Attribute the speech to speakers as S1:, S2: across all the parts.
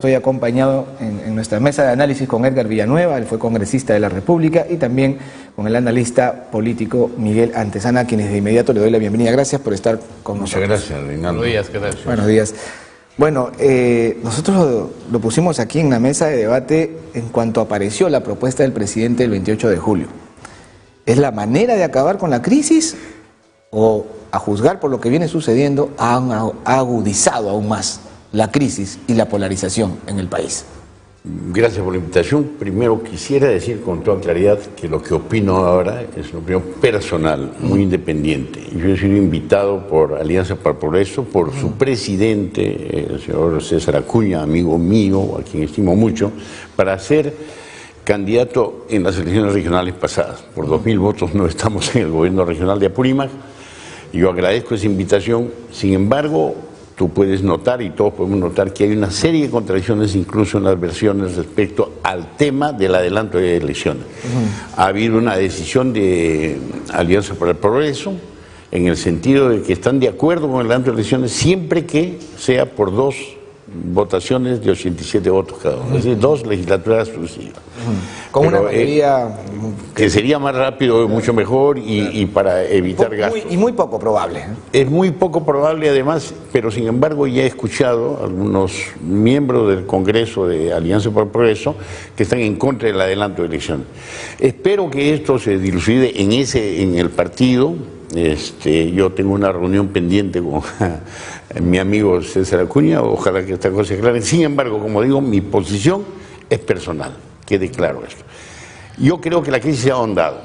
S1: Estoy acompañado en nuestra mesa de análisis con Edgar Villanueva, él fue congresista de la República, y también con el analista político Miguel Antezana, a quienes de inmediato le doy la bienvenida. Gracias por estar con nosotros.
S2: Muchas gracias, Reinaldo.
S3: Buenos días, ¿qué tal?
S1: Buenos días. Bueno, nosotros lo pusimos aquí en la mesa de debate en cuanto apareció la propuesta del presidente el 28 de julio. ¿Es la manera de acabar con la crisis o, a juzgar por lo que viene sucediendo, ha agudizado aún más la crisis y la polarización en el país?
S2: Gracias por la invitación. Primero quisiera decir con toda claridad que lo que opino ahora es una opinión personal, muy independiente. Yo he sido invitado por Alianza para el Progreso, por su presidente, el señor César Acuña, amigo mío, a quien estimo mucho, para ser candidato en las elecciones regionales pasadas. Por 2.000 votos no estamos en el gobierno regional de Apurímac. Yo agradezco esa invitación. Sin embargo, tú puedes notar, y todos podemos notar, que hay una serie de contradicciones incluso en las versiones respecto al tema del adelanto de elecciones. Ha habido una decisión de Alianza para el Progreso en el sentido de que están de acuerdo con el adelanto de elecciones siempre que sea por 2 votaciones de 87 votos cada uno, es decir, 2 legislaturas sucesivas.
S1: Con una mayoría
S2: que sería más rápido, mucho mejor, y para evitar gastos.
S1: Y muy poco probable.
S2: Es muy poco probable además, pero sin embargo ya he escuchado a algunos miembros del Congreso de Alianza para el Progreso que están en contra del adelanto de elecciones. Espero que esto se dilucide en el partido. Yo tengo una reunión pendiente con mi amigo César Acuña, ojalá que esta cosa se aclare. Sin embargo, como digo, mi posición es personal, quede claro esto. Yo creo que la crisis se ha ahondado.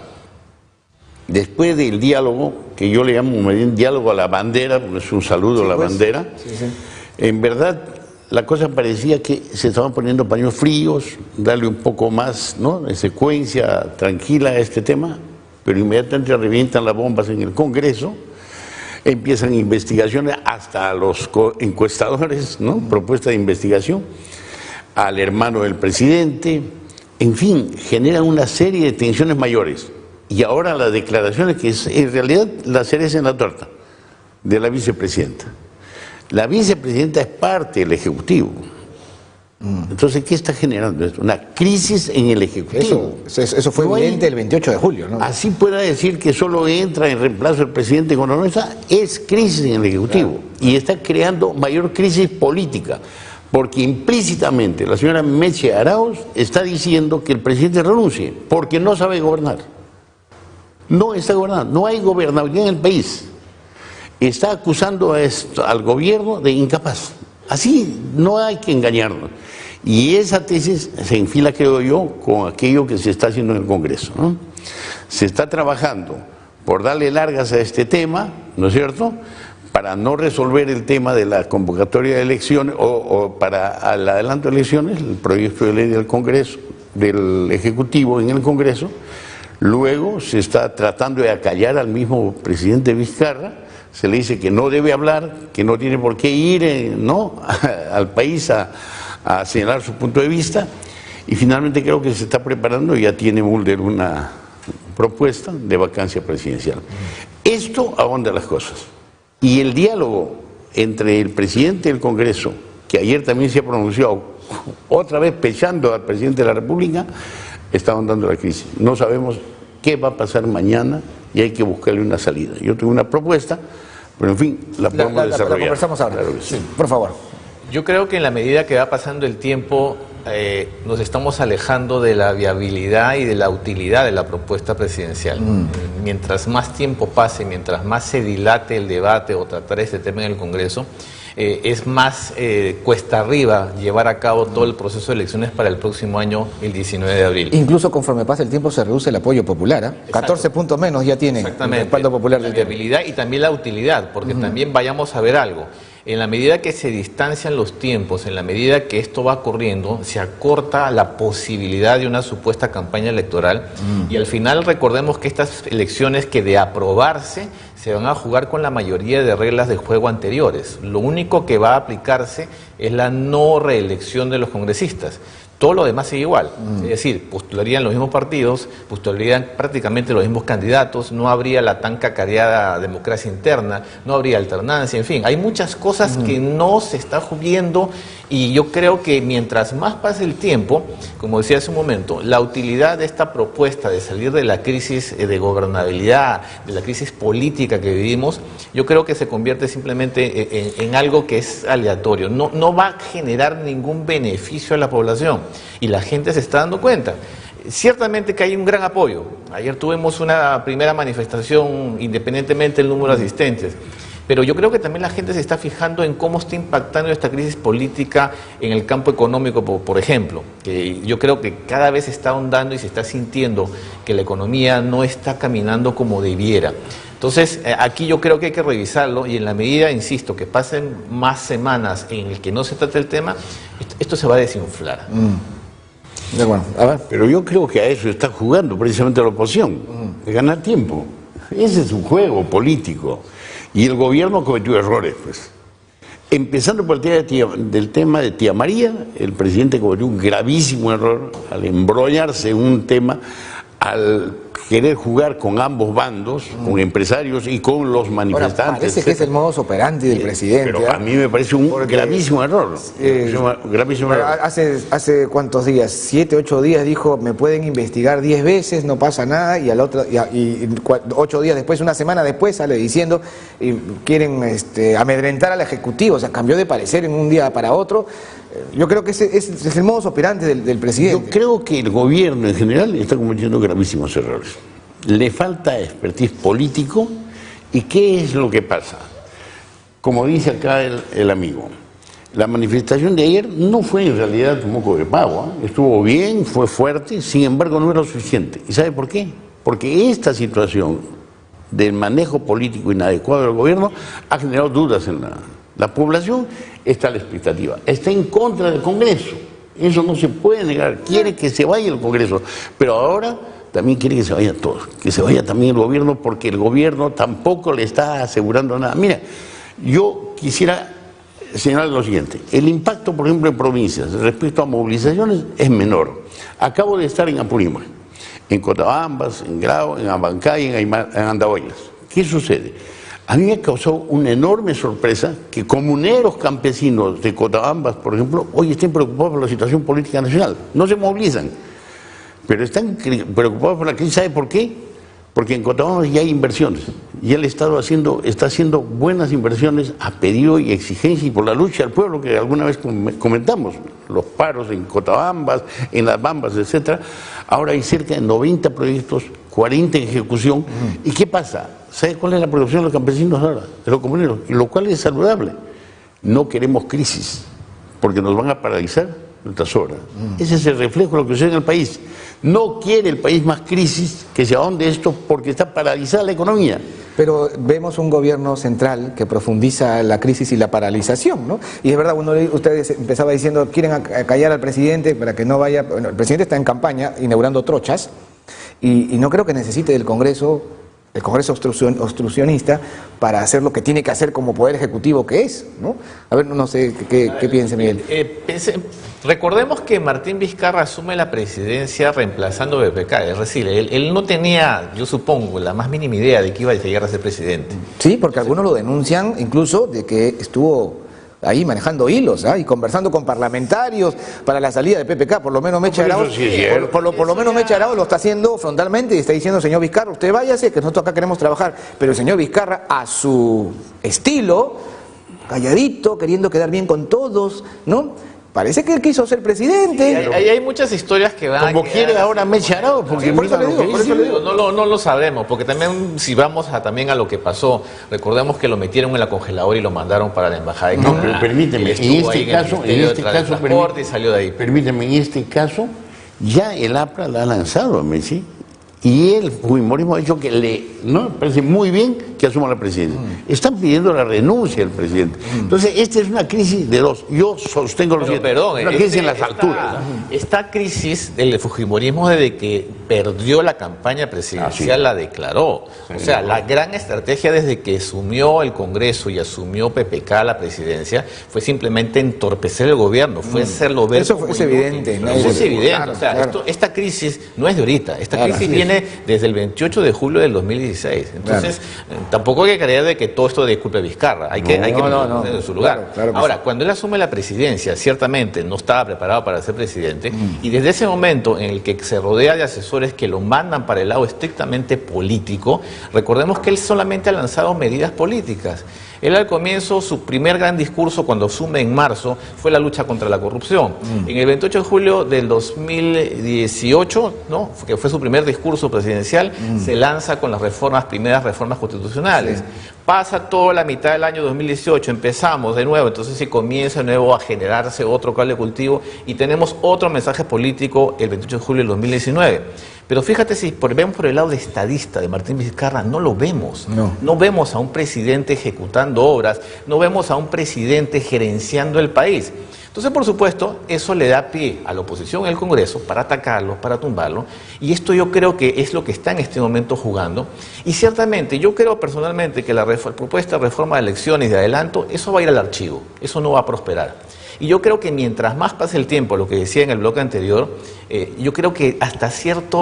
S2: Después del diálogo, que yo le llamo un diálogo a la bandera, porque es un saludo a la bandera, en verdad la cosa parecía que se estaban poniendo paños fríos, darle un poco más, ¿no?, de secuencia tranquila a este tema, pero inmediatamente revientan las bombas en el Congreso, empiezan investigaciones hasta a los encuestadores, ¿no?, propuesta de investigación, al hermano del presidente, en fin, generan una serie de tensiones mayores. Y ahora las declaraciones, que es en realidad la cereza en la torta de la vicepresidenta. La vicepresidenta es parte del Ejecutivo. Entonces, ¿qué está generando esto? Una crisis en el Ejecutivo.
S1: Eso fue evidente el 28 de julio, ¿no?
S2: Así pueda decir que solo entra en reemplazo del presidente cuando no está, es crisis en el Ejecutivo. Claro. Y está creando mayor crisis política, porque implícitamente la señora Meche Arauz está diciendo que el presidente renuncie, porque no sabe gobernar. No está gobernando, no hay gobernabilidad en el país. Está acusando al gobierno de incapaz. Así no hay que engañarnos. Y esa tesis se enfila, creo yo, con aquello que se está haciendo en el Congreso, ¿no? Se está trabajando por darle largas a este tema, ¿no es cierto?, para no resolver el tema de la convocatoria de elecciones o para el adelanto de elecciones, el proyecto de ley del Congreso, del Ejecutivo en el Congreso. Luego se está tratando de acallar al mismo presidente Vizcarra, se le dice que no debe hablar, que no tiene por qué ir, ¿no?, al país a señalar su punto de vista, y finalmente creo que se está preparando, ya tiene Mulder una propuesta de vacancia presidencial. Esto ahonda las cosas. Y el diálogo entre el presidente del Congreso, que ayer también se ha pronunciado, otra vez pechando al presidente de la República, está ahondando la crisis. No sabemos qué va a pasar mañana y hay que buscarle una salida. Yo tengo una propuesta, pero en fin, la podemos desarrollar.
S1: La conversamos ahora.
S2: Claro que sí.
S1: Por favor.
S3: Yo creo que en la medida que va pasando el tiempo, nos estamos alejando de la viabilidad y de la utilidad de la propuesta presidencial. Mientras más tiempo pase, mientras más se dilate el debate o tratar este tema en el Congreso, es más cuesta arriba llevar a cabo todo el proceso de elecciones para el próximo año, el 19 de abril.
S1: Incluso conforme pasa el tiempo se reduce el apoyo popular, ¿eh? 14 puntos menos ya tiene el respaldo popular del tema.
S3: La viabilidad y también la utilidad, porque también vayamos a ver algo. En la medida que se distancian los tiempos, en la medida que esto va corriendo, se acorta la posibilidad de una supuesta campaña electoral y al final recordemos que estas elecciones, que de aprobarse, se van a jugar con la mayoría de reglas de juego anteriores. Lo único que va a aplicarse es la no reelección de los congresistas. Todo lo demás sigue igual, es decir, postularían los mismos partidos, postularían prácticamente los mismos candidatos, no habría la tan cacareada democracia interna, no habría alternancia, en fin, hay muchas cosas que no se está viendo Y yo creo que mientras más pase el tiempo, como decía hace un momento, la utilidad de esta propuesta de salir de la crisis de gobernabilidad, de la crisis política que vivimos, yo creo que se convierte simplemente en algo que es aleatorio. No va a generar ningún beneficio a la población y la gente se está dando cuenta. Ciertamente que hay un gran apoyo. Ayer tuvimos una primera manifestación independientemente del número de asistentes. Pero yo creo que también la gente se está fijando en cómo está impactando esta crisis política en el campo económico, por ejemplo. Que yo creo que cada vez se está ahondando y se está sintiendo que la economía no está caminando como debiera. Entonces, aquí yo creo que hay que revisarlo y en la medida, insisto, que pasen más semanas en el que no se trate el tema, esto se va a desinflar.
S1: De acuerdo. A ver.
S2: Pero yo creo que a eso está jugando precisamente la oposición, de ganar tiempo. Ese es un juego político. Y el gobierno cometió errores, pues. Empezando por del tema de Tía María, el presidente cometió un gravísimo error al embrollarse en un tema, al querer jugar con ambos bandos, con empresarios y con los manifestantes.
S1: Ahora, parece que es el modus operandi del presidente.
S2: Pero a mí me parece un gravísimo error. Gravísimo error.
S1: Hace ¿cuántos días? 7, 8 días dijo, me pueden investigar 10 veces, no pasa nada, y 8 días después, una semana después, sale diciendo, quieren amedrentar al Ejecutivo, o sea, cambió de parecer en un día para otro. Yo creo que ese es el modus operandi del presidente.
S2: Yo creo que el gobierno en general está cometiendo gravísimos errores. Le falta expertise político. ¿Y qué es lo que pasa? Como dice acá el amigo, la manifestación de ayer no fue en realidad un moco de pavo, ¿eh? Estuvo bien, fue fuerte, sin embargo no era lo suficiente. ¿Y sabe por qué? Porque esta situación del manejo político inadecuado del gobierno ha generado dudas en la población. Está a la expectativa, está en contra del Congreso, eso no se puede negar, quiere que se vaya el Congreso, pero ahora también quiere que se vayan todos, que se vaya también el gobierno, porque el gobierno tampoco le está asegurando nada. Mira, yo quisiera señalar lo siguiente, el impacto, por ejemplo, en provincias respecto a movilizaciones es menor. Acabo de estar en Apurímac, en Cotabambas, en Grau, en Abancay, en Andahuaylas. ¿Qué sucede? A mí me causó una enorme sorpresa que comuneros campesinos de Cotabambas, por ejemplo, hoy estén preocupados por la situación política nacional. No se movilizan, pero están preocupados por la crisis. ¿Sabe por qué? Porque en Cotabambas ya hay inversiones. Y el Estado está haciendo buenas inversiones a pedido y exigencia y por la lucha del pueblo que alguna vez comentamos. Los paros en Cotabambas, en Las Bambas, etcétera. Ahora hay cerca de 90 proyectos, 40 en ejecución. ¿Y qué pasa? ¿Sabe cuál es la producción de los campesinos ahora? De los comuneros, lo cual es saludable. No queremos crisis, porque nos van a paralizar nuestras obras. Ese es el reflejo de lo que sucede en el país. No quiere el país más crisis, que se ahonde esto, porque está paralizada la economía.
S1: Pero vemos un gobierno central que profundiza la crisis y la paralización, ¿no? Y es verdad, usted empezaba diciendo, quieren callar al presidente para que no vaya... Bueno, el presidente está en campaña, inaugurando trochas, y no creo que necesite del Congreso... el Congreso obstruccionista para hacer lo que tiene que hacer como poder ejecutivo que es, ¿no? A ver, no sé qué piensa Miguel.
S3: Recordemos que Martín Vizcarra asume la presidencia reemplazando a PPK, es decir, él no tenía, yo supongo, la más mínima idea de que iba a llegar a ser presidente.
S1: Sí, porque algunos lo denuncian incluso de que estuvo ahí manejando hilos, y conversando con parlamentarios para la salida de PPK. Por lo menos Mecha Arauz, por lo menos Mecha Arauz lo está haciendo frontalmente y está diciendo, señor Vizcarra, usted váyase, que nosotros acá queremos trabajar. Pero el señor Vizcarra, a su estilo, calladito, queriendo quedar bien con todos, ¿no? Parece que él quiso ser presidente.
S3: Ahí hay muchas historias que van
S2: como quiere ahora Mecha Arauz, porque
S1: por eso le digo.
S3: No lo sabremos, porque también si vamos también a lo que pasó, recordemos que lo metieron en la congeladora y lo mandaron para la embajada de Canadá.
S2: No, pero permíteme, en este caso,
S3: y salió de ahí.
S2: Permíteme, en este caso, ya el APRA la ha lanzado a Messi. Y el Fujimorismo ha dicho que me parece muy bien que asuma la presidencia. Están pidiendo la renuncia del presidente. Entonces, esta es una crisis de dos. Yo sostengo lo siguiente. Una crisis en las alturas.
S3: Esta crisis del fujimorismo desde que perdió la campaña presidencial la declaró. O sea, la gran estrategia desde que asumió el Congreso y asumió PPK la presidencia fue simplemente entorpecer el gobierno, fue hacerlo ver.
S1: Eso es evidente.
S3: Eso es evidente. Claro, o sea, esta crisis no es de ahorita. Esta crisis viene viene desde el 28 de julio del 2016. Entonces, tampoco hay que creer de que todo esto de culpa de Vizcarra. Hay que ponerlo en su lugar.
S1: Claro
S3: Ahora, cuando él asume la presidencia, ciertamente no estaba preparado para ser presidente, y desde ese momento en el que se rodea de asesores que lo mandan para el lado estrictamente político, recordemos que él solamente ha lanzado medidas políticas. Él al comienzo, su primer gran discurso cuando asume en marzo fue la lucha contra la corrupción. En el 28 de julio del 2018, ¿no?, que fue su primer discurso presidencial, se lanza con las primeras reformas constitucionales. Sí. Pasa toda la mitad del año 2018, empezamos de nuevo, entonces sí comienza de nuevo a generarse otro caldo de cultivo y tenemos otro mensaje político el 28 de julio del 2019. Pero fíjate, si vemos por el lado de estadista de Martín Vizcarra, no lo vemos. No vemos a un presidente ejecutando obras, no vemos a un presidente gerenciando el país. Entonces, por supuesto, eso le da pie a la oposición en el Congreso para atacarlo, para tumbarlo, y esto yo creo que es lo que está en este momento jugando. Y ciertamente, yo creo personalmente que la propuesta de reforma de elecciones de adelanto, eso va a ir al archivo, eso no va a prosperar. Y yo creo que mientras más pase el tiempo, lo que decía en el bloque anterior, yo creo que hasta cierta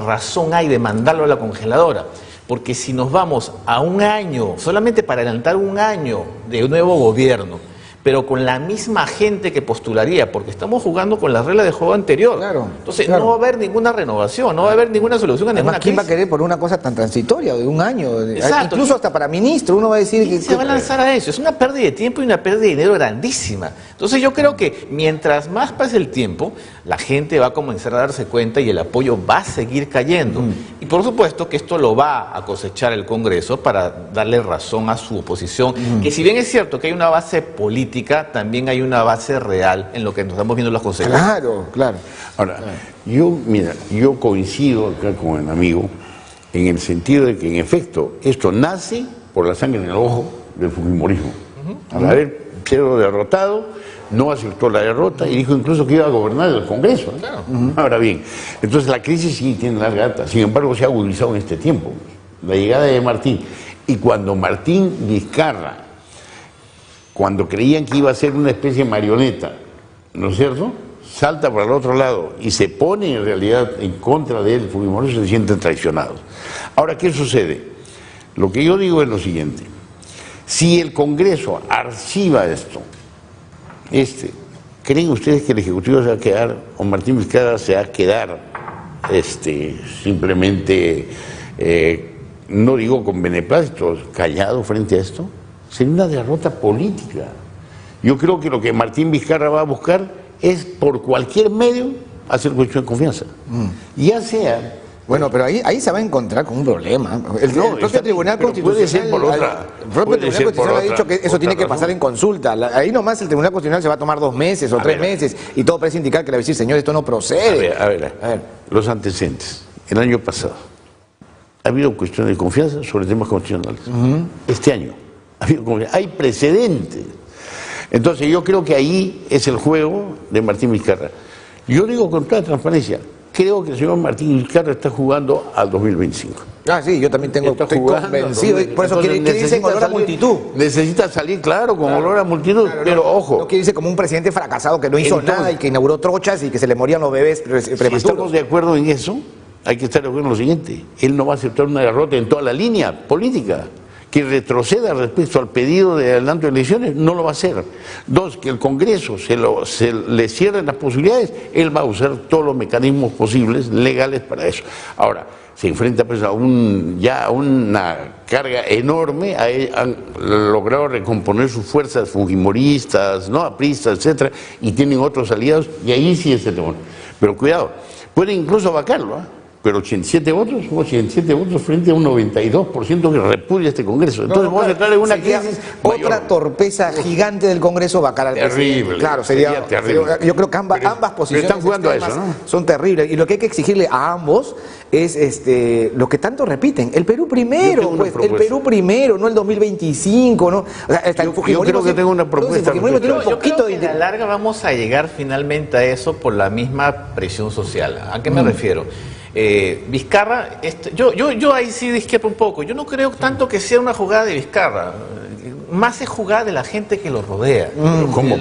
S3: razón hay de mandarlo a la congeladora. Porque si nos vamos a un año, solamente para adelantar un año de un nuevo gobierno, pero con la misma gente que postularía, porque estamos jugando con la regla de juego anterior. Entonces no va a haber ninguna renovación, no va a haber ninguna solución a ninguna crisis.
S1: ¿Quién va a querer por una cosa tan transitoria, de un año? Incluso hasta para ministro, uno va a decir que...
S3: se va a lanzar a eso, es una pérdida de tiempo y una pérdida de dinero grandísima. Entonces yo creo que mientras más pase el tiempo, la gente va a comenzar a darse cuenta y el apoyo va a seguir cayendo. Y por supuesto que esto lo va a cosechar el Congreso para darle razón a su oposición, que si bien es cierto que hay una base política, también hay una base real en lo que nos estamos viendo las consecuencias.
S1: Claro.
S2: Ahora, yo coincido acá con el amigo en el sentido de que en efecto esto nace por la sangre en el ojo del fujimorismo. Al haber sido derrotado, no aceptó la derrota y dijo incluso que iba a gobernar el Congreso. Ahora bien, entonces la crisis sí tiene larga data, sin embargo se ha agudizado en este tiempo. La llegada de Martín, y cuando Martín Vizcarra, cuando creían que iba a ser una especie de marioneta, ¿no es cierto?, salta para el otro lado y se pone en realidad en contra de él, fujimoristas se sienten traicionados. Ahora, ¿qué sucede? Lo que yo digo es lo siguiente: si el Congreso archiva esto, ¿creen ustedes que el Ejecutivo se va a quedar, o Martín Vizcarra se va a quedar simplemente, no digo con beneplácito, callado frente a esto? Sería una derrota política. Yo creo que lo que Martín Vizcarra va a buscar es, por cualquier medio, hacer cuestión de confianza. Ya sea...
S1: Bueno, pero ahí se va a encontrar con un problema. El propio Tribunal Constitucional ha dicho que eso tiene que pasar en consulta. Ahí nomás el Tribunal Constitucional se va a tomar 2 meses o 3 meses, y todo parece indicar que le va a decir, señor, esto no procede.
S2: A ver. Los antecedentes. El año pasado ha habido cuestión de confianza sobre temas constitucionales. Este año hay precedentes. Entonces yo creo que ahí es el juego de Martín Vizcarra. Yo digo con toda transparencia, creo que el señor Martín Vizcarra está jugando al 2025.
S1: Sí, yo también estoy convencido. Por eso quiere irse con olor a multitud.
S2: Necesita salir, claro, con olor a multitud, pero ojo.
S1: No quiere irse como un presidente fracasado que no hizo nada y que inauguró trochas y que se le morían los bebés prematuros.
S2: Si estamos de acuerdo en eso, hay que estar de acuerdo en lo siguiente: él no va a aceptar una derrota en toda la línea política. Que retroceda respecto al pedido de adelanto de elecciones, no lo va a hacer. 2, que el Congreso se le cierren las posibilidades, él va a usar todos los mecanismos posibles, legales, para eso. Ahora, se enfrenta pues a una carga enorme, han logrado recomponer sus fuerzas fujimoristas, ¿no?, apristas, etcétera, y tienen otros aliados, y ahí sí es el temor. Pero cuidado, pueden incluso vacarlo, pero 87 votos frente a un 92% que repudia este Congreso. Entonces vamos a entrar en una crisis
S1: mayor. Otra torpeza gigante del Congreso va a caer al presidente.
S2: Terrible.
S1: Claro, sería terrible. Yo creo que ambas posiciones
S2: están jugando a eso, ¿no?
S1: Son terribles. Y lo que hay que exigirle a ambos es lo que tanto repiten: el Perú primero, el Perú primero, no el 2025, ¿no? O sea,
S2: yo creo que tengo una propuesta.
S3: Yo creo que a la larga vamos a llegar finalmente a eso por la misma presión social. ¿A qué me refiero? Vizcarra, yo ahí sí discrepo un poco. Yo no creo tanto que sea una jugada de Vizcarra, más es jugada de la gente que lo rodea.
S2: ¿Cómo?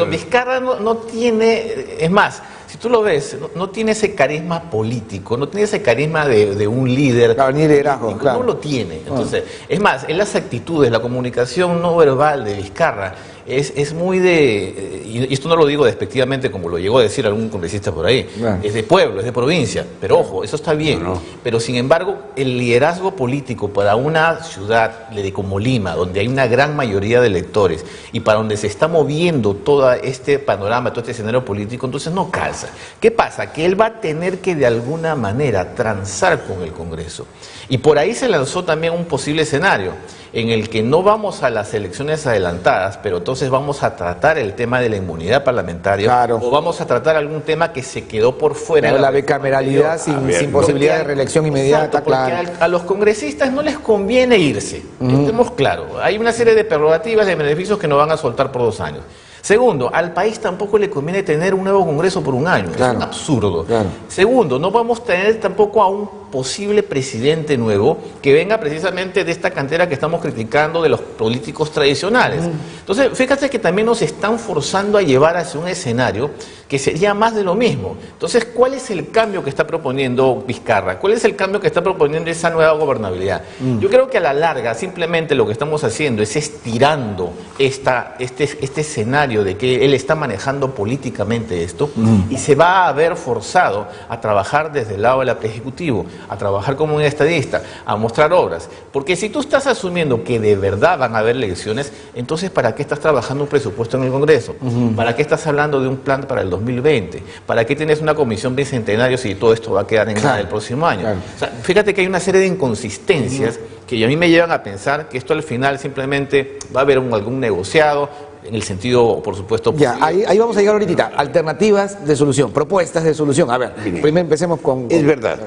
S3: Vizcarra no tiene, es más, si tú lo ves, no tiene ese carisma político, no tiene ese carisma de un líder.
S1: Claro, ni liderazgo,
S3: político,
S1: claro.
S3: no lo tiene. Entonces, es más, en las actitudes, la comunicación no verbal de Vizcarra es muy y esto no lo digo despectivamente como lo llegó a decir algún congresista por ahí,
S1: Claro.
S3: es de pueblo, es de provincia, pero ojo, eso está bien.
S2: No.
S3: Pero sin embargo, el liderazgo político para una ciudad como Lima, donde hay una gran mayoría de electores y para donde se está moviendo todo este panorama, todo este escenario político, entonces no calza. ¿Qué pasa? Que él va a tener que de alguna manera transar con el Congreso. Y por ahí se lanzó también un posible escenario en el que no vamos a las elecciones adelantadas, pero entonces vamos a tratar el tema de la inmunidad parlamentaria,
S1: Claro.
S3: o vamos a tratar algún tema que se quedó por fuera.
S1: Pero
S3: de
S1: la
S3: reforma
S1: bicameralidad
S3: anterior.
S1: sin posibilidad de
S3: Porque
S1: reelección inmediata,
S3: exacto, porque
S1: claro.
S3: a los congresistas no les conviene irse, estemos claros. Hay una serie de prerrogativas, de beneficios que no van a soltar por 2 años. Segundo, al país tampoco le conviene tener un nuevo Congreso por 1 año,
S1: Claro.
S3: es un absurdo.
S1: Claro.
S3: Segundo, no vamos a tener tampoco a un posible presidente nuevo que venga precisamente de esta cantera que estamos criticando de los políticos tradicionales. Entonces, fíjate que también nos están forzando a llevar hacia un escenario que sería más de lo mismo. Entonces, ¿cuál es el cambio que está proponiendo Vizcarra? ¿Cuál es el cambio que está proponiendo esa nueva gobernabilidad? Yo creo que a la larga simplemente lo que estamos haciendo es estirando este escenario de que él está manejando políticamente esto y se va a ver forzado a trabajar desde el lado del ejecutivo, a trabajar como un estadista, a mostrar obras. Porque si tú estás asumiendo que de verdad van a haber elecciones, entonces ¿para qué estás trabajando un presupuesto en el Congreso? ¿Para qué estás hablando de un plan para el 2020? ¿Para qué tienes una comisión bicentenario si todo esto va a quedar en nada el próximo año?
S1: Claro.
S3: O sea, fíjate que hay una serie de inconsistencias que a mí me llevan a pensar que esto al final simplemente va a haber algún negociado, en el sentido, por supuesto,
S1: Ya,
S3: posible.
S1: ahí vamos a llegar ahorita. Alternativas de solución, propuestas de solución. A ver,
S2: Mire,
S1: primero empecemos con...
S2: Es verdad,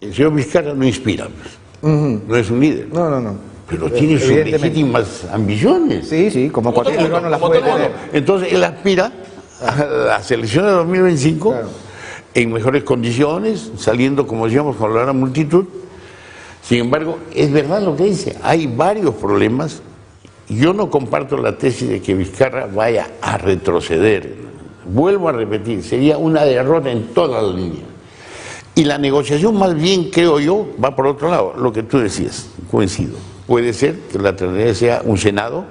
S2: el señor Vizcarra no inspira, pues. No es un líder,
S1: No.
S2: pero tiene sus
S1: Evidentemente.
S2: legítimas ambiciones.
S1: Sí, como cualquier
S3: todo
S1: peruano las
S3: como
S1: puede
S3: todo
S1: tener.
S2: Entonces él aspira a las elecciones de 2025
S1: Claro.
S2: en mejores condiciones, saliendo, como decíamos, con la gran multitud. Sin embargo, es verdad lo que dice, hay varios problemas. Yo no comparto la tesis de que Vizcarra vaya a retroceder. Vuelvo a repetir, sería una derrota en toda la línea. Y la negociación más bien, creo yo, va por otro lado, lo que tú decías, coincido. Puede ser que la alternativa sea un Senado,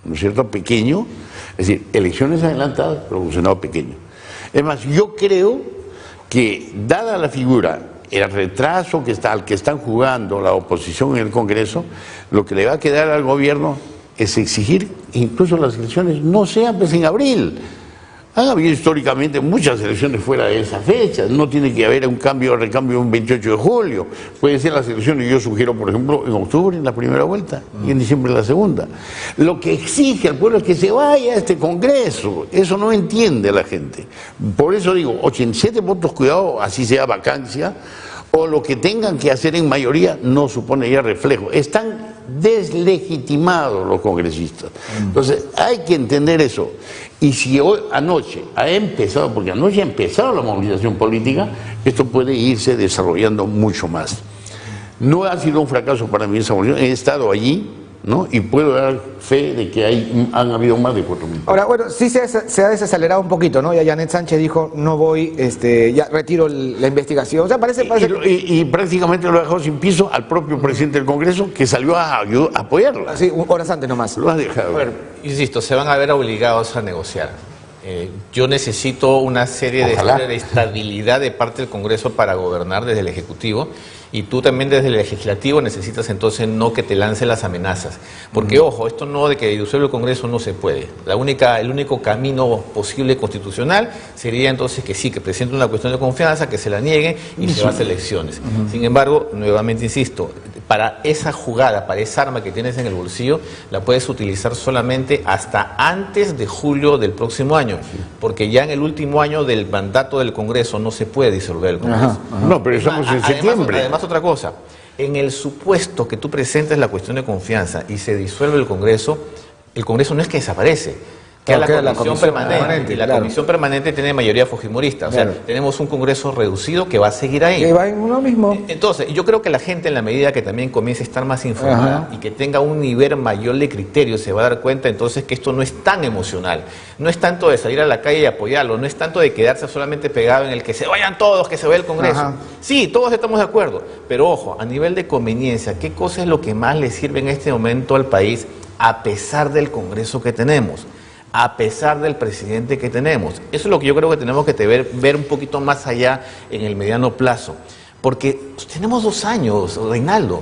S2: ¿no es cierto?, pequeño, es decir, elecciones adelantadas, pero un Senado pequeño. Es más, yo creo que, dada la figura, el retraso al que están jugando la oposición en el Congreso, lo que le va a quedar al gobierno es exigir que incluso las elecciones no sean pues en abril. Han habido históricamente muchas elecciones fuera de esa fecha, no tiene que haber un recambio un 28 de julio, pueden ser las elecciones, yo sugiero por ejemplo en octubre en la primera vuelta y en diciembre en la segunda. Lo que exige al pueblo es que se vaya a este Congreso, eso no entiende la gente. Por eso digo, 87 votos, cuidado, así sea vacancia, o lo que tengan que hacer en mayoría no supone ya reflejo. Están deslegitimados los congresistas. Entonces hay que entender eso. Y si hoy, anoche ha empezado, porque anoche ha empezado la movilización política, esto puede irse desarrollando mucho más. No ha sido un fracaso para mí esa movilización, he estado allí, ¿no? Y puedo dar fe de que han habido más de 4.000.
S1: Ahora, bueno, sí se ha desacelerado un poquito, ¿no? Ya Janet Sánchez dijo, no voy, ya retiro la investigación. O sea, parece
S2: Y prácticamente lo ha dejado sin piso al propio presidente del Congreso, que salió a apoyarlo.
S1: sí, horas antes nomás.
S2: Lo ha dejado.
S3: A ver, insisto, se van a ver obligados a negociar. Yo necesito una serie de estabilidad de parte del Congreso para gobernar desde el Ejecutivo, y tú también desde el Legislativo necesitas entonces no que te lancen las amenazas. Porque, ojo, esto no de que disuelva el Congreso no se puede. El único camino posible constitucional sería entonces que sí, que presente una cuestión de confianza, que se la niegue y se va a hacer elecciones. Sin embargo, nuevamente insisto, para esa jugada, para esa arma que tienes en el bolsillo, la puedes utilizar solamente hasta antes de julio del próximo año, porque ya en el último año del mandato del Congreso no se puede disolver el Congreso.
S2: No, pero estamos en septiembre.
S3: Además, otra cosa, en el supuesto que tú presentes la cuestión de confianza y se disuelve el Congreso no es que desaparece. queda
S1: Claro,
S3: la comisión permanente. Y la
S1: claro.
S3: comisión permanente tiene mayoría fujimorista. O sea,
S1: Claro.
S3: tenemos un Congreso reducido que va a seguir ahí.
S1: Que va en lo mismo.
S3: Entonces, yo creo que la gente, en la medida que también comience a estar más informada
S1: Ajá.
S3: y que tenga un nivel mayor de criterio, se va a dar cuenta entonces que esto no es tan emocional. No es tanto de salir a la calle y apoyarlo, no es tanto de quedarse solamente pegado en el que se vayan todos, que se vaya el Congreso.
S1: Ajá.
S3: Sí, todos estamos de acuerdo, pero ojo, a nivel de conveniencia, ¿qué cosa es lo que más le sirve en este momento al país a pesar del Congreso que tenemos? A pesar del presidente que tenemos. Eso es lo que yo creo que tenemos que ver un poquito más allá en el mediano plazo. Porque tenemos 2 años, Reinaldo,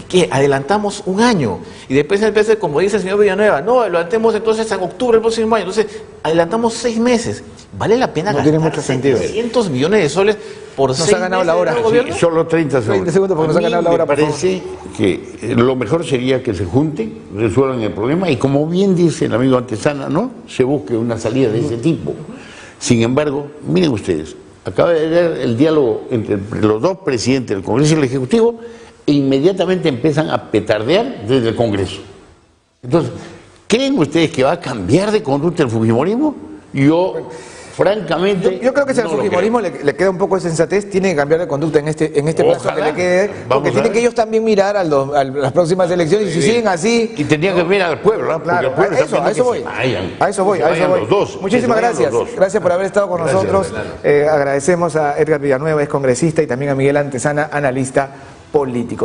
S3: que adelantamos 1 año. Y después, como dice el señor Villanueva, no, lo adelantemos entonces en octubre del próximo año. Entonces, adelantamos 6 meses. ¿Vale la pena
S1: No
S3: gastar
S1: tiene mucho sentido.
S3: 700 millones de soles por
S1: Nos
S3: 6
S1: ha ganado
S3: meses
S1: la hora.
S3: del
S1: Sí,
S3: gobierno?
S2: Solo 30 segundos.
S1: 30 segundos porque nos
S2: A
S1: han ganado
S2: mí
S1: la hora,
S2: me
S1: por favor.
S2: parece que lo mejor sería que se junten, resuelvan el problema y, como bien dice el amigo Antesana, ¿no?, se busque una salida de ese tipo. Sin embargo, miren ustedes, acaba de haber el diálogo entre los dos presidentes del Congreso y el Ejecutivo e inmediatamente empiezan a petardear desde el Congreso. Entonces, ¿creen ustedes que va a cambiar de conducta el fujimorismo? Yo, francamente,
S1: Yo creo que si al
S2: no lo
S1: fujimorismo le queda un poco de sensatez, tiene que cambiar de conducta en este plazo que
S2: Ojalá.
S1: le quede,
S2: Vamos
S1: porque
S2: a
S1: tienen
S2: ver.
S1: que ellos también mirar a las próximas elecciones, y si siguen así...
S2: Y tendría que ver al pueblo, ¿no?
S1: Claro,
S2: Porque el pueblo está
S1: a eso
S2: pidiendo
S1: voy.
S2: que se vayan.
S1: A eso voy,
S2: Que
S1: a
S2: se
S1: eso
S2: vayan
S1: voy.
S2: los dos,
S1: Muchísimas
S2: que se vayan
S1: gracias.
S2: los dos.
S1: Gracias por haber estado con
S2: Gracias,
S1: nosotros. Agradecemos a Edgar Villanueva, es congresista, y también a Miguel Antesana, analista político.